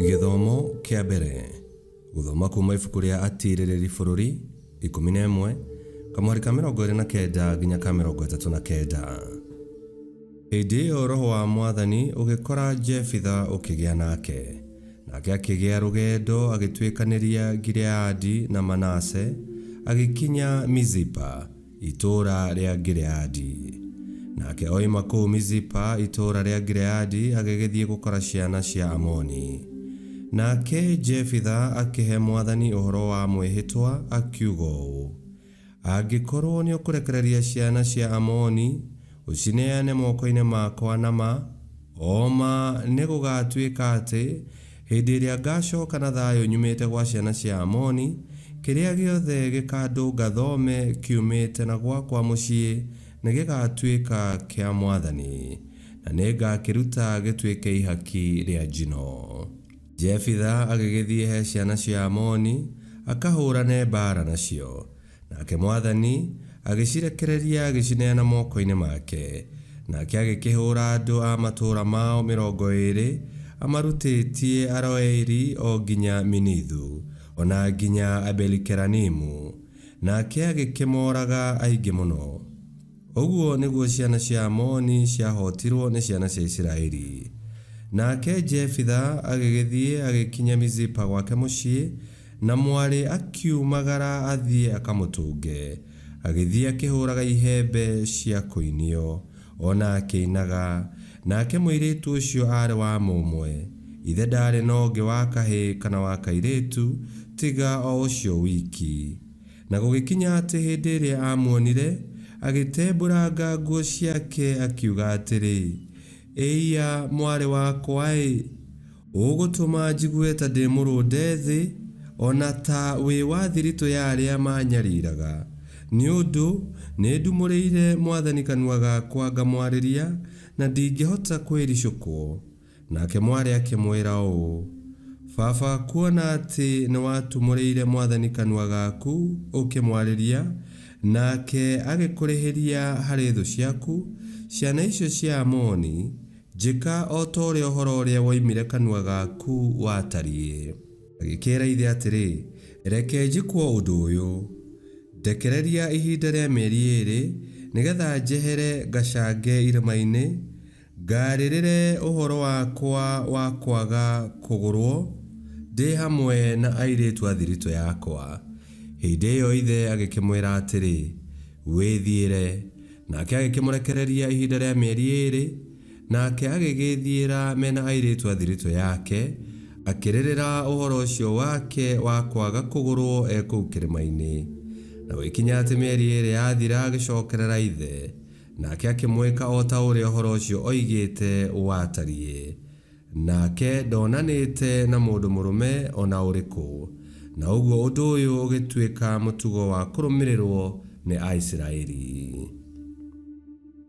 Githomo kia mbere guthoma kuma ibuku ria atirĩrĩri bũrũri 11 kamweri ka 29 nginya ka 39. Hĩndĩ ĩyo roho wa Mwathani ũgĩkora Jefitha ũkĩgĩa nake akĩgĩa rũgendo agĩtuĩkanĩria Gileadi na Manase agĩkinya Mizipa itũũra rĩa Gileadi. Nake oima kũu Mizipa itũũra rĩa Gileadi agĩgĩthiĩ gũkora ciana cia Amoni. Nake Jefitha akĩhe Mwathani ũhoro wa mwĩhĩtwa akiuga ũũ: angĩkorwo nĩ ũkũrekereria ciana cia Amoni ũcineane moko-inĩ makwa nama, oma nĩ gũgatuĩka atĩ hĩndĩ ĩrĩa ngacoka na thayũ nyumĩte gwa ciana cia Amoni, kĩrĩa gĩothe gĩkandũnga thome kiumĩte na gwakwa mũciĩ nĩ gĩgatuĩka kĩa Mwathani, na nĩngakĩruta gĩtuĩke ihaki rĩa njino. Jefitha agĩgĩthiĩ he ciana cia Amoni akahũrane mbara nacio, nake Mwathani agĩcirekereria agĩcineana moko-inĩ make, nake agĩkĩhũra andũ a matũũra mao 20 amarutĩtie Aroeri o nginya Minithu ona nginya Abelikeranimu, nake agĩkĩmoraga aingĩ mũno. Ũguo nĩguo ciana cia Amoni ciahotirwo nĩ ciana cia Isiraeli. Nake Jefitha agĩgĩthiĩ agĩkinya Mizipa gwake mũciĩ, na mwarĩ akiumagara athiĩ akamũtũnge. Agĩthiĩ akĩhũraga ihembe cia kũinio ona akĩinaga, nake mũirĩtu ũcio arĩ wa mũmwe. Ithe ndarĩ na ũngĩ wa kahĩĩ kana wa kairĩtu tiga o ũcio wiki. Na gũgĩkinya atĩ hĩndĩ ĩrĩa amuonire, agĩtembũranga nguo ciake akiuga atĩrĩ: ĩiya mwarĩ wakwa ũgũtũma njigue ta ndĩ mũrũnde thĩ, ona ta wĩ wa thiritũ ya arĩa manyariraga. Nĩ ũndũ nĩ ndumũrĩire Mwathani kanua gakwa ngamwarĩria, na ndingĩhota kwĩricũkwo. Nake mwarĩ akĩmwĩra ũũ: baba, kuona atĩ nĩ watumũrĩire Mwathani kanua gaku ũkĩmwarĩria, nake agĩkũrĩhĩria harĩ thũ ciaku, ciana icio cia Amoni, njĩka o ta ũrĩa ũhoro ũrĩa woimire kanua gaku watariĩ. Agĩkĩra ithe atĩrĩ: reke njĩkwo ũndũ ũyũ, ndekereria ihinda rĩa mĩeri 2 nĩgetha njehere ngacange irĩma-inĩ, ngarĩrĩre ũhoro wakwa wa kwaga kũgũrwo ndĩ hamwe na airĩtu a thiritũ yakwa. Hĩndĩ ĩyo ithe agĩkĩmwĩra atĩrĩ: wĩthiĩre. Nake agĩkĩmũrekereria ihinda rĩa mĩeri 2, nake agĩgĩthiĩra mena airĩtu a thiritũ yake, akĩrĩrĩra ũhoro ũcio wake wa kwaga kũgũrwo kũu kĩrĩma-inĩ. Na gũgĩkinya atĩ mĩeri 2 yathira agĩcokerera ithe, nake akĩmwĩka o ta ũrĩa ũhoro ũcio oigĩte watariĩ. Nake ndonanĩte na mũndũ mũrũme ona ũrĩkũ, na ũguo ũndũ ũyũ ũgĩtuĩka mũtugo wa kũrũmĩrĩrwo nĩ Aisiraeli.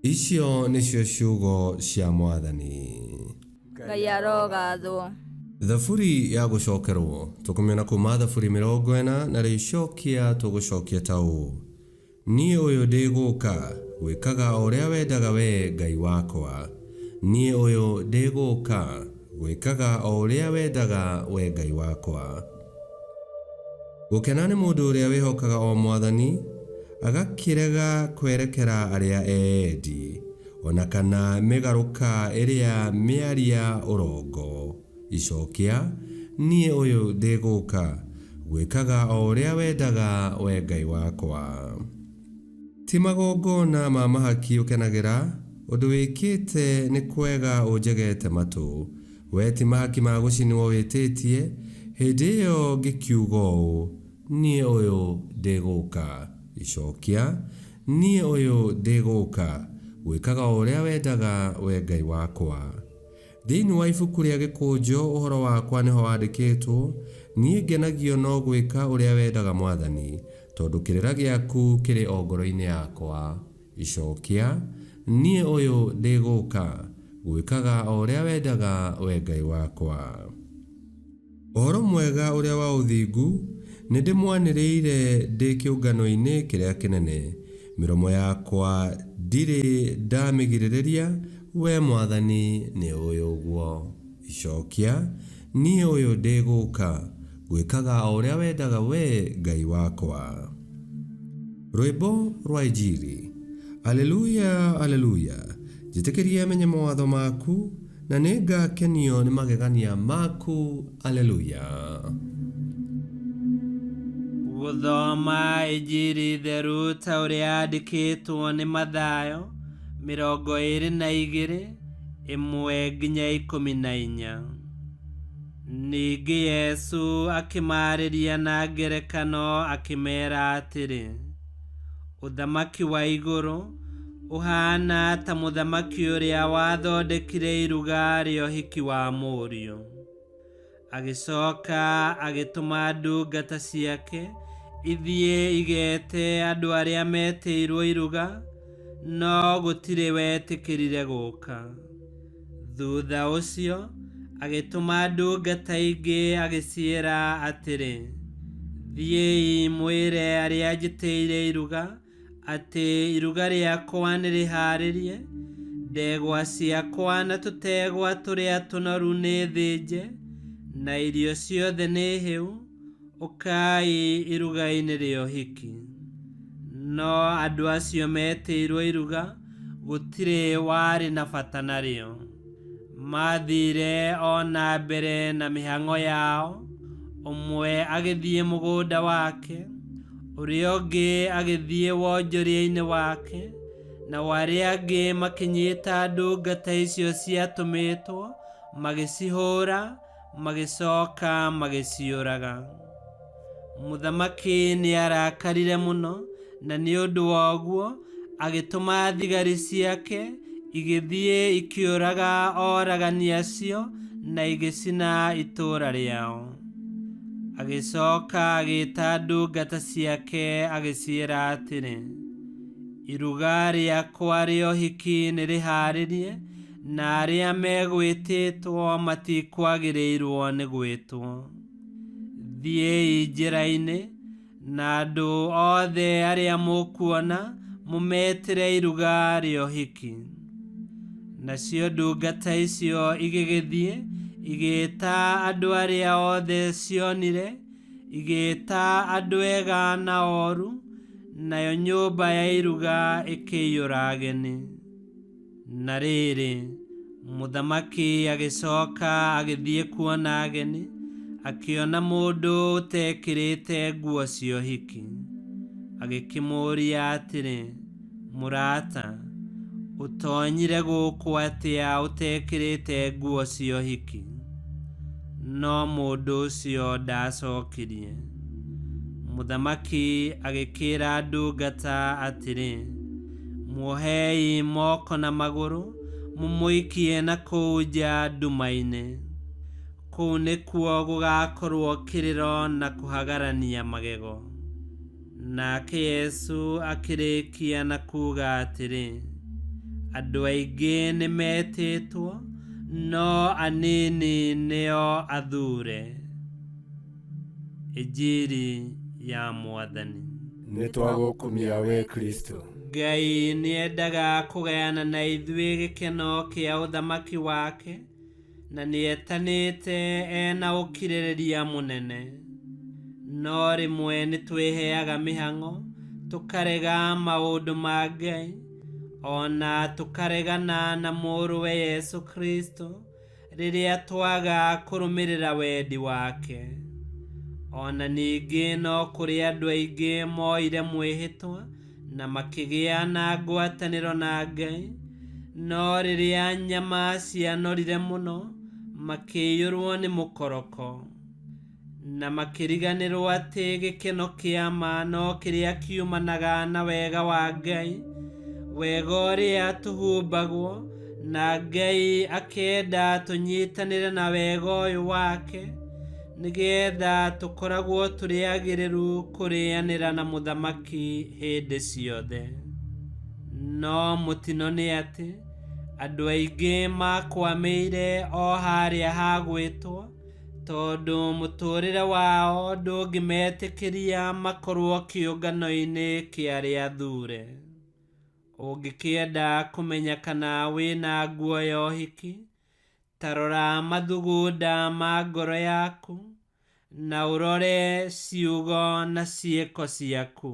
Icio nĩcio ciugo cia Mwathani. Ngai arogathwo. Thaburi ya gũcokerwo tũkũmĩona kuma thaburi 40 na rĩcokia tũgũcokia ta ũũ: niĩ ũyũ ndĩgũka gwĩkaga ũrĩa wendaga we Ngai wakwa. Niĩ ũyũ ndĩgũka gwĩkaga o ũrĩa wendaga we Ngai wakwa. Gũkena nĩ mũndũ ũrĩa wĩhokaga o Mwathani, agakĩrega kwerekera arĩa endi, ona kana mĩgarũka ĩrĩa mĩaria ũrongo. Icokia: niĩ ũyũ ndĩgũka gwĩkaga o ũrĩa wendaga we Ngai wakwa. Ti magongona ma mahaki ũkenagĩra, ũndũ wĩkĩte nĩ kwega ũnjegete matũ. We ti mahaki ma gũcinwo wĩtĩtie, hĩndĩ ĩyo ngĩkiuga ũũ: niĩ ũyũ ndĩgũka. Icokia: niĩ ũyũ ndĩgũka gwĩkaga o ũrĩa wendaga we Ngai wakwa. Thĩinĩ wa ibuku rĩa gĩkũnjo ũhoro wakwa nĩho wandĩkĩtwo: niĩ ngenagio no gwĩka ũrĩa wendaga Mwathani, tondũ kĩrĩra gĩaku kĩrĩ o ngoro-inĩ yakwa. Icokia: niĩ ũyũ ndĩgũka gwĩkaga o ũrĩa wendaga we Ngai wakwa. Ũhoro mwega ũrĩa wa ũthingu nĩ ndĩmwanĩrĩire ndĩ kĩũngano-inĩ kĩrĩa kĩnene. Mĩromo yakwa ndirĩ ndamĩgirĩrĩria, we Mwathani nĩ ũyũ ũguo. Icokia: niĩ ũyũ ndĩgũka gwĩkaga o ũrĩa wendaga we Ngai wakwa. Rwĩmbo rwa Injili. Aleluya, aleluya. Njĩtĩkĩria menye mawatho maku, na nĩngakenio nĩ magegania maku. Aleluya. Gũthoma Injili theru ta ũrĩa yandĩkĩtwo nĩ Mathayo 22:1-14. Ningĩ Yesu akĩmaarĩria na ngerekano akĩmeera atĩrĩ, ũthamaki wa igũrũ ũhaana ta mũthamaki ũrĩa wathondekire iruga rĩa ũhiki wa mũriũ. Agĩcoka agĩtũma ndungata ciake ithiĩ igete andũ arĩa metĩirwo iruga, no gũtirĩ wetĩkĩrire gũka. Thutha ũcio agĩtũma ndungata ingĩ agĩciĩra atĩrĩ, thiĩi mwĩre arĩa njĩtĩire iruga atĩ iruga rĩakwa nĩ rĩhaarĩrie, ndegwa ciakwa na tũtegwa tũrĩa tũnoru nĩ thĩnje, na irio ciothe nĩ hĩu, ũkai iruga-inĩ rĩa ũhiki. No andũ acio metĩirwo iruga gũtirĩ warĩ na bata narĩo. Maathire o na mbere na mĩhang'o yao, ũmwe agĩthiĩ mũgũnda wake, ũrĩa ũngĩ agĩthiĩ wonjoria-inĩ wake, na arĩa angĩ makĩnyita ndungata icio ciatũmĩtwo, magĩcihũũra, magĩcoka magĩciũraga. Mũthamaki nĩ arakarire mũno, na nĩ ũndũ wa ũguo agĩtũma thigari ciake igĩthiĩ ikĩũraga oragani acio na igĩcina itũũra rĩao. Agĩcoka agĩĩta ndungata ciake agĩciĩra atĩrĩ, iruga rĩakwa rĩa ũhiki nĩ rĩhaarĩrie, na arĩa megwĩtĩtwo matikwagĩrĩirwo nĩ gwĩtwo. Thiĩi njĩra-inĩ, na andũ othe arĩa mũkuona mũmetĩre iruga rĩa ũhiki. Nacio ndungata icio igĩgĩthiĩ igĩĩta andũ arĩa othe cionire, igĩĩta andũ ega na oru, nayo nyũmba ya iruga ĩkĩiyũra ageni. Na rĩrĩ, mũthamaki agĩcoka agĩthiĩ kuona ageni, akĩona mũndũ ũtekĩrĩte nguo cia ũhiki. Agĩkĩmũũria atĩrĩ, mũrata, ũtoonyire gũkũ atĩa ũtekĩrĩte nguo cia ũhiki? No mũndũ ũcio ndaacokirie. Mũthamaki agĩkĩĩra ndungata atĩrĩ, muohei moko na magũrũ, mũmũikie na kũu nja nduma-inĩ. Kũu nĩkuo gũgakorwo kĩrĩro na kũhagarania magego. Nake Yesu akĩrĩkia na kuuga atĩrĩ, andũ aingĩ nĩ metĩtwo, no anini nĩo athuure. Injili ya Mwathani. Nĩ twagũkumia we Kristo. Ngai nĩendaga kũgayana na ithuĩ gĩkeno kĩa ũthamaki wake, na nĩetanĩte ena ũkirĩrĩria mũnene. No rĩmwe nĩtwĩheaga mĩhang'o, tũkarega maũndũ ma Ngai, ona tũkaregana na mũrũwe Yesu Kristo rĩrĩa twaga kũrũmĩrĩra wendi wake. Ona ningĩ no kũrĩ andũ aingĩ moire mwĩhĩtwa na makĩgĩa na ngwatanĩro na Ngai, no rĩrĩa nyama cianorire mũno makĩiyũrwo nĩ mũkoroko, na makĩriganĩrwo atĩ gĩkeno kĩa ma no kĩrĩa kiumanaga na wega wa Ngai, wega ũrĩa tũhumbagwo, na Ngai akĩenda tũnyitanĩre na wega ũyũ wake, nĩgetha tũkoragwo tũrĩagĩrĩru kũrĩanĩra na mũthamaki hĩndĩ ciothe. No mũtino nĩ atĩ andũ aingĩ makwamĩire o harĩa ha gwĩtwo, tondũ mũtũũrĩre wao ndũngĩmetĩkĩria makorwo kĩũngano-inĩ kĩa arĩa athuure. Ũngĩkĩenda kũmenya kana wĩna nguo ya ũhiki, tarora mathugunda ma ngoro yaku na urore ciugo na ciĩko ciaku.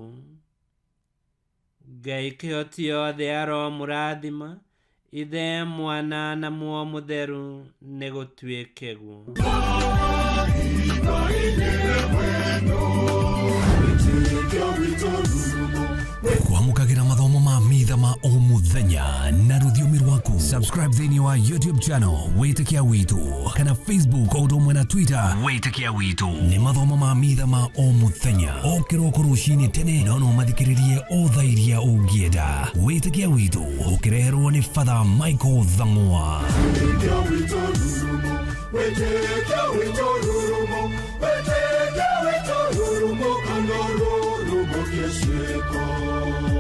Ngai kĩhoti yothe aromũrathima, Ithe, Mwana na Muoyo Mũtheru nĩ gũtuĩke guo. Kwamũkagĩra mathomo ma mitha ma o mũthenya na rũthiomi rwaku. Subscribe thĩinĩ wa YouTube channel Wĩtĩkia Witũ kana Facebook o ũndũ ũmwe na Twitter Wĩtĩkia Witũ. Nĩ mathomo ma mitha ma o mũthenya o kĩroko rũcinĩ tene, no mathikĩrĩrie o thaa iria ũngĩenda. Wĩtĩkia Witũ ũkĩreherwo nĩ Father Michael Thang'wa. Wĩtĩkia Witũ rurumo, Wĩtĩkia Witũ rurumo, Wĩtĩkia Witũ rurumo, kana rurumo kĩciko.